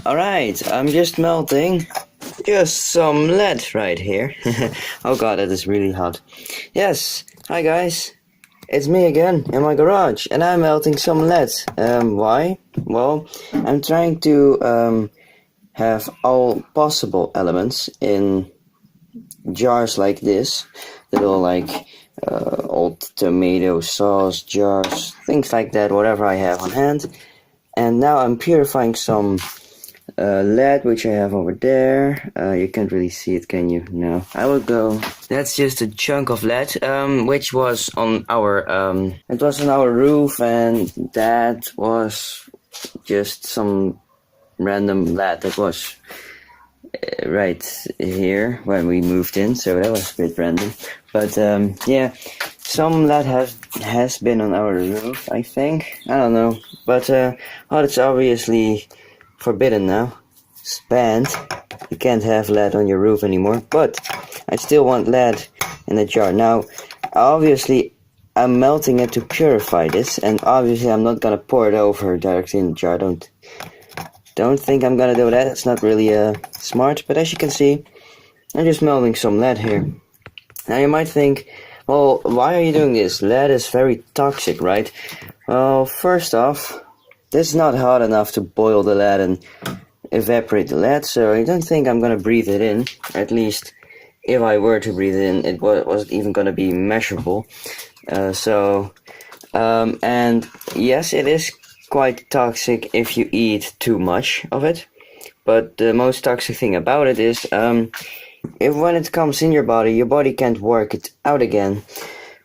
Alright, I'm just melting just some lead right here. Oh god, that is really hot. Yes, hi guys. It's me again in my garage and I'm melting some lead. Why? Well, I'm trying to have all possible elements in jars like this. Little like old tomato sauce jars, things like that, whatever I have on hand. And now I'm purifying some lead, which I have over there. You can't really see it, can you? No. I will go. That's just a chunk of lead, which was on our it was on our roof, and that was just some random lead that was right here when we moved in, so that was a bit random. But yeah, some lead has been on our roof, I think. I don't know, but oh, it's obviously forbidden now. It's banned. You can't have lead on your roof anymore. But I still want lead in the jar. Now, obviously, I'm melting it to purify this, and obviously I'm not gonna pour it over directly in the jar. Don't think I'm gonna do that. It's not really smart. But as you can see, I'm just melting some lead here. Now you might think, well, why are you doing this? Lead is very toxic, right? Well, first off, this is not hot enough to boil the lead and evaporate the lead, so I don't think I'm gonna breathe it in. At least, if I were to breathe it in, it wasn't even gonna be measurable. And yes, it is quite toxic if you eat too much of it. But the most toxic thing about it is, if when it comes in your body can't work it out again.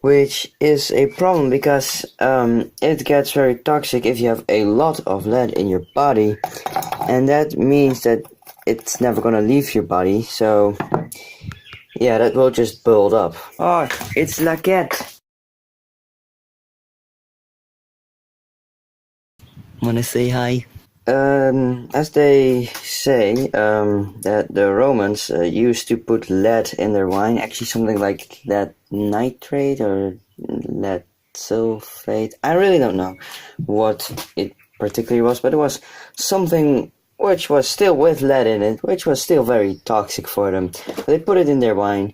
Which is a problem because it gets very toxic if you have a lot of lead in your body, and that means that it's never gonna leave your body, so yeah, that will just build up. Oh, it's Laquette! Wanna say hi? As they say, that the Romans used to put lead in their wine, actually something like lead nitrate or lead sulfate. I really don't know what it particularly was, but it was something which was still with lead in it, which was still very toxic for them. They put it in their wine,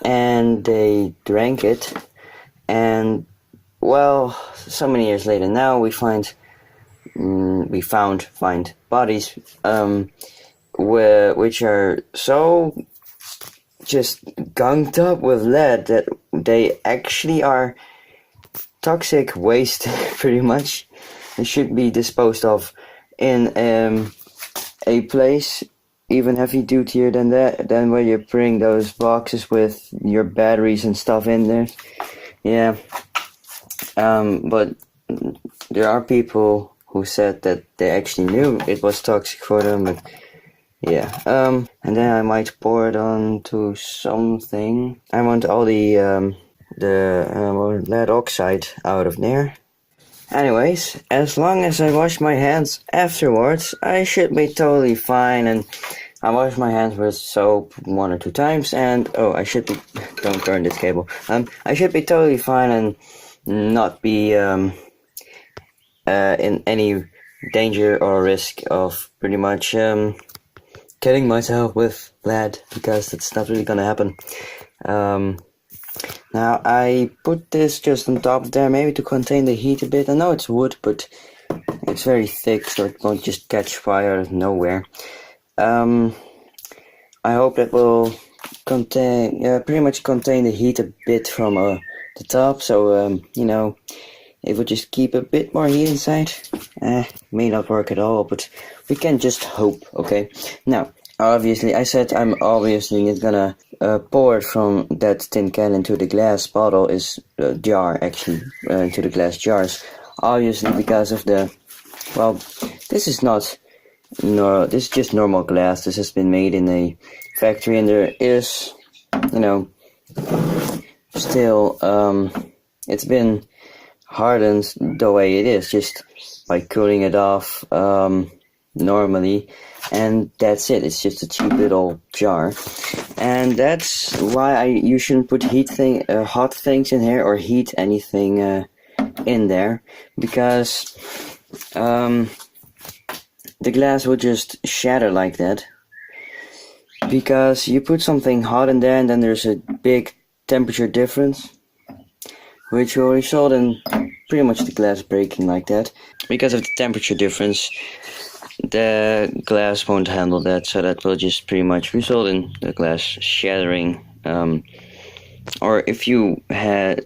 and they drank it, and well, so many years later now we find bodies which are so just gunked up with lead that they actually are toxic waste pretty much. They should be disposed of in a place even heavy dutier than that, than where you bring those boxes with your batteries and stuff in there. Yeah, but there are people who said that they actually knew it was toxic for them, but yeah. And then I might pour it onto something. I want all the lead oxide out of there. Anyways, as long as I wash my hands afterwards, I should be totally fine, and I wash my hands with soap 1 or 2 times, and oh, I should be, don't burn this cable. I should be totally fine and not be in any danger or risk of pretty much killing myself with lead, because that's not really gonna happen. Now I put this just on top of there, maybe to contain the heat a bit. I know it's wood, but it's very thick, so it won't just catch fire out of nowhere. I hope that will pretty much contain the heat a bit from the top, so you know, it would just keep a bit more heat inside. May not work at all, but we can just hope, okay? Now, obviously, I said I'm obviously not gonna pour it from that tin can into the glass bottle, jar actually, into the glass jars. Obviously, because of the, well, this is just normal glass. This has been made in a factory, and there is, you know, still, it's been hardened the way it is, just by cooling it off normally, and that's it. It's just a cheap little jar, and that's why you shouldn't put hot things in here, or heat anything in there, because the glass will just shatter like that. Because you put something hot in there and then there's a big temperature difference, which will result in pretty much the glass breaking like that. Because of the temperature difference, the glass won't handle that, so that will just pretty much result in the glass shattering. Or if you have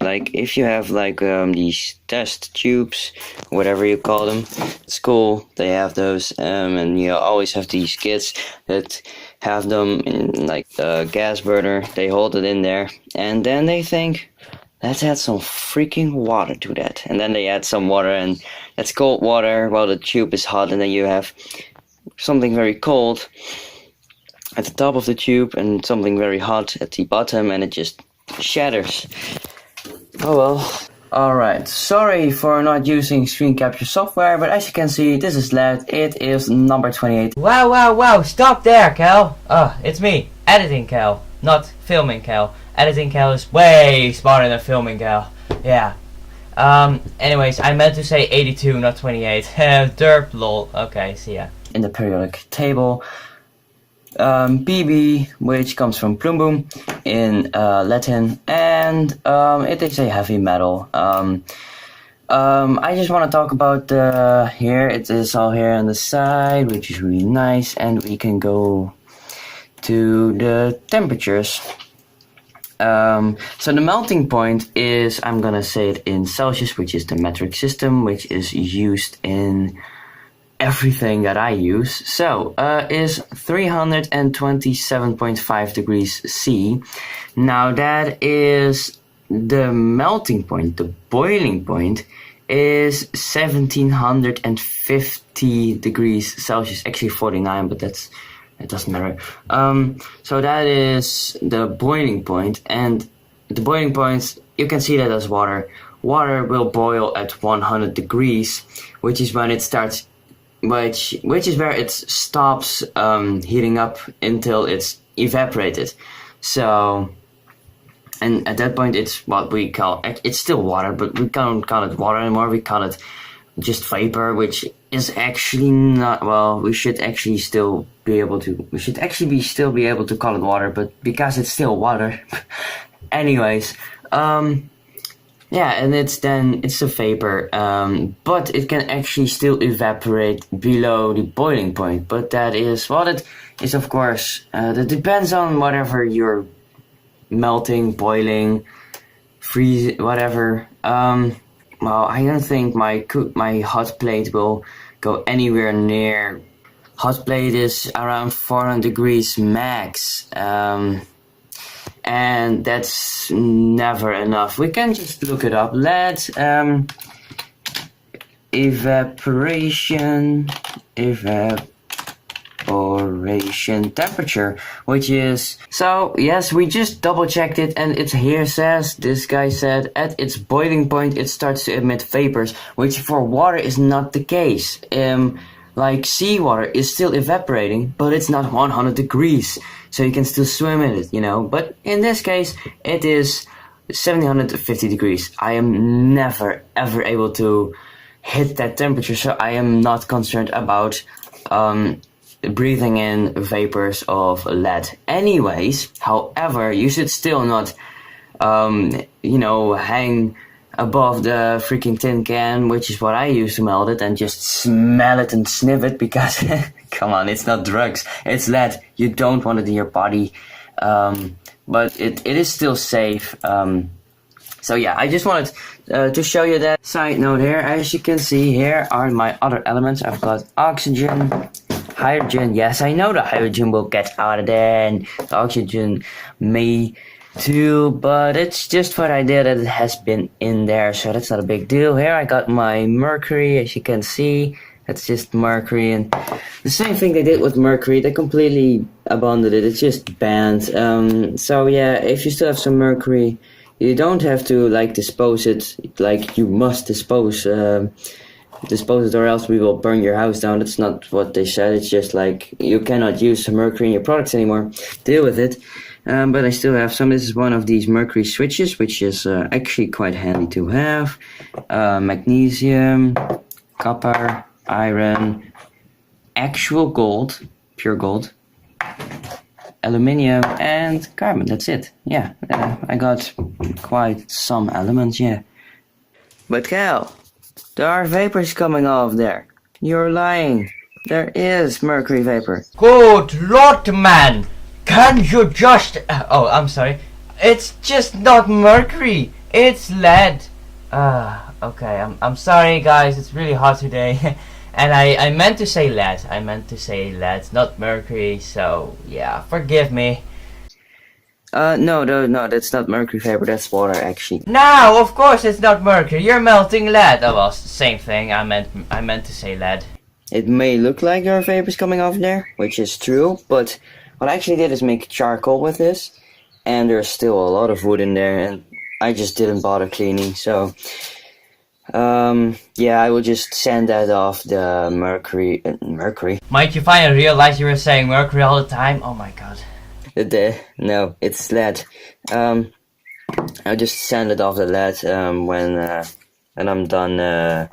these test tubes, whatever you call them, it's cool. They have those, and you always have these kits that have them in like the gas burner. They hold it in there, and then they think, let's add some freaking water to that. And then they add some water, and that's cold water while the tube is hot, and then you have something very cold at the top of the tube and something very hot at the bottom, and it just shatters. Oh well. Alright, sorry for not using screen capture software, but as you can see, this is LED. It is number 28. Wow, stop there, Cal. It's me, editing Cal, not filming Cal. Editing Cal is way smarter than filming Cal. Yeah. Anyways, I meant to say 82, not 28. Derp, lol. Okay, see ya. In the periodic table, PB, which comes from Plum Boom in Latin, and it is a heavy metal. I just want to talk about here. It is all here on the side, which is really nice, and we can go to the temperatures. So the melting point is, I'm gonna say it in Celsius, which is the metric system, which is used in everything that I use. So is 327.5 degrees C. Now that is the melting point. The boiling point is 1750 degrees Celsius. Actually 49, but it doesn't matter. So that is the boiling point, and the boiling point, you can see that as water. Water will boil at 100 degrees, which is when it starts, which is where it stops heating up until it's evaporated. So, and at that point, it's what we call, it's still water, but we don't call it water anymore. We call it just vapor, which is actually not, well, we should actually still be able to call it water, but because it's still water. Anyways, yeah, and it's a vapor, but it can actually still evaporate below the boiling point. But that is, well, that is of course, that depends on whatever you're melting, boiling, freeze, whatever. Well, I don't think my hot plate will go anywhere near. Hot plate is around 400 degrees max, and that's never enough. We can just look it up. Let's evaporation temperature, which is, so yes, we just double checked it, and it here says, this guy said, at its boiling point it starts to emit vapors, which for water is not the case. Like seawater is still evaporating, but it's not 100 degrees, so you can still swim in it, you know. But in this case, it is 750 degrees. I am never ever able to hit that temperature, so I am not concerned about breathing in vapors of lead. Anyways, however, you should still not, you know, hang above the freaking tin can, which is what I use to melt it, and just smell it and sniff it, because come on, it's not drugs, it's lead. You don't want it in your body, but it is still safe. So yeah, I just wanted to show you that. Side note here, as you can see, here are my other elements. I've got oxygen, hydrogen. Yes, I know the hydrogen will get out of there, and the oxygen may too, but it's just what I did, that it has been in there, so that's not a big deal. Here I got my mercury, as you can see, that's just mercury, and the same thing they did with mercury, they completely abandoned it, it's just banned. So yeah, if you still have some mercury, you don't have to like dispose it, like you must dispose it, or else we will burn your house down. That's not what they said. It's just like, you cannot use mercury in your products anymore, deal with it. But I still have some. This is one of these mercury switches, which is actually quite handy to have. Magnesium, copper, iron, actual gold, pure gold, aluminium, and carbon. That's it. Yeah, I got quite some elements, yeah. But Cal, there are vapors coming off there. You're lying. There is mercury vapor. Good Lord, man! Can you just... oh, I'm sorry. It's just not mercury. It's lead. Okay, I'm sorry guys. It's really hot today. And I meant to say lead. I meant to say lead, not mercury. So, yeah, forgive me. No, that's not mercury vapor. That's water, actually. No, of course it's not mercury. You're melting lead. Oh well, same thing. I meant to say lead. It may look like there are vapors coming off there, which is true, but what I actually did is make charcoal with this, and there's still a lot of wood in there, and I just didn't bother cleaning, so yeah, I will just sand that off the mercury. Might you finally realize you were saying mercury all the time? Oh my god. No, it's lead. I'll just sand it off the lead when I'm done.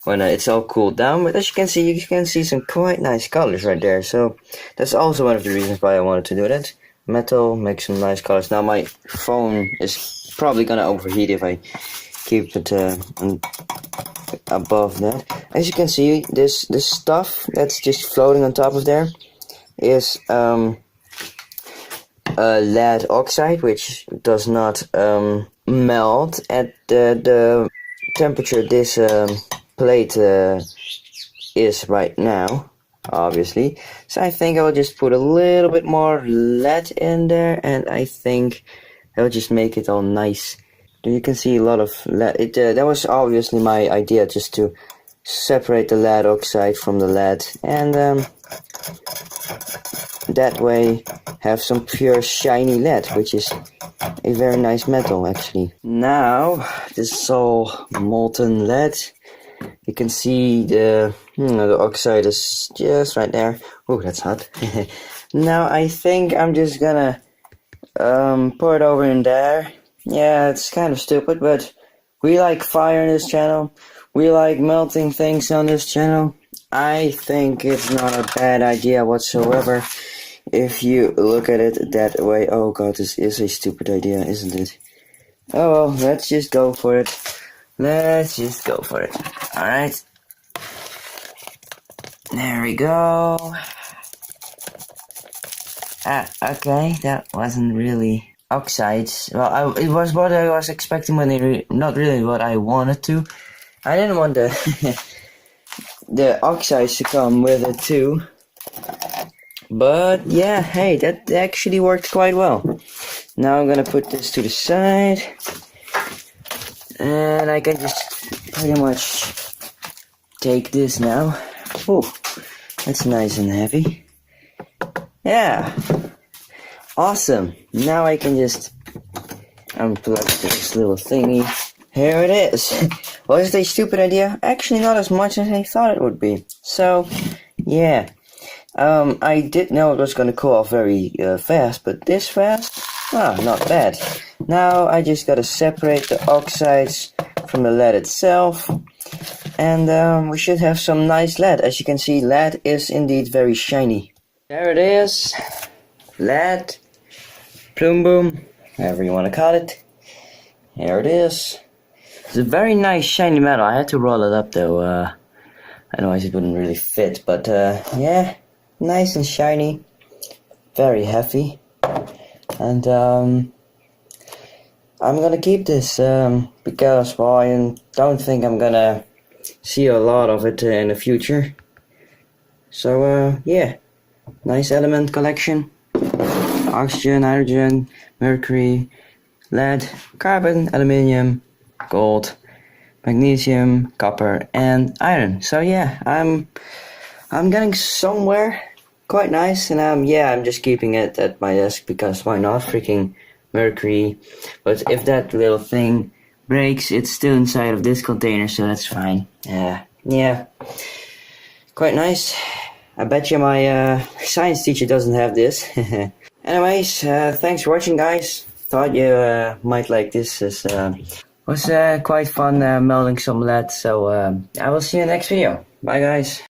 When it's all cooled down. But as you can see some quite nice colors right there. So that's also one of the reasons why I wanted to do that. Metal makes some nice colors. Now my phone is probably gonna overheat if I keep it above that. As you can see, this stuff that's just floating on top of there is lead oxide, which does not melt at the temperature this plate is right now, obviously. So I think I will just put a little bit more lead in there, and I think that will just make it all nice. You can see a lot of lead. That was obviously my idea, just to separate the lead oxide from the lead, and that way have some pure shiny lead, which is a very nice metal actually. Now this is all molten lead. You can see the oxide is just right there. Oh, that's hot. Now I think I'm just gonna pour it over in there. Yeah, it's kind of stupid, but we like fire in this channel. We like melting things on this channel. I think it's not a bad idea whatsoever if you look at it that way. Oh god, this is a stupid idea, isn't it? Oh well, let's just go for it. Let's just go for it. Alright. There we go. Okay, that wasn't really oxides. Well, it was what I was expecting, when not really what I wanted to. I didn't want the oxides to come with it too. But yeah, hey, that actually worked quite well. Now I'm gonna put this to the side. And I can just pretty much take this now. Oh, that's nice and heavy. Yeah. Awesome. Now I can just unplug this little thingy. Here it is. Was it a stupid idea? Actually, not as much as I thought it would be. So, yeah. I did know it was gonna cool off very fast, but this fast? Not bad. Now I just gotta separate the oxides from the lead itself, and we should have some nice lead. As you can see, lead is indeed very shiny. There it is. Lead. Plume boom, however you want to call it. Here it is. It's a very nice shiny metal. I had to roll it up though, otherwise it wouldn't really fit, but yeah, nice and shiny, very heavy. And I'm gonna keep this because, well, I don't think I'm gonna see a lot of it in the future. So yeah, nice element collection. Oxygen, hydrogen, mercury, lead, carbon, aluminium, gold, magnesium, copper, and iron. So yeah, I'm getting somewhere quite nice, and yeah, I'm just keeping it at my desk because why not? Freaking mercury. But if that little thing breaks, it's still inside of this container, so that's fine. Yeah, quite nice. I bet you my science teacher doesn't have this. Anyways, thanks for watching, guys. Thought you might like this. It was quite fun melting some lead. So I will see you in the next video. Bye, guys.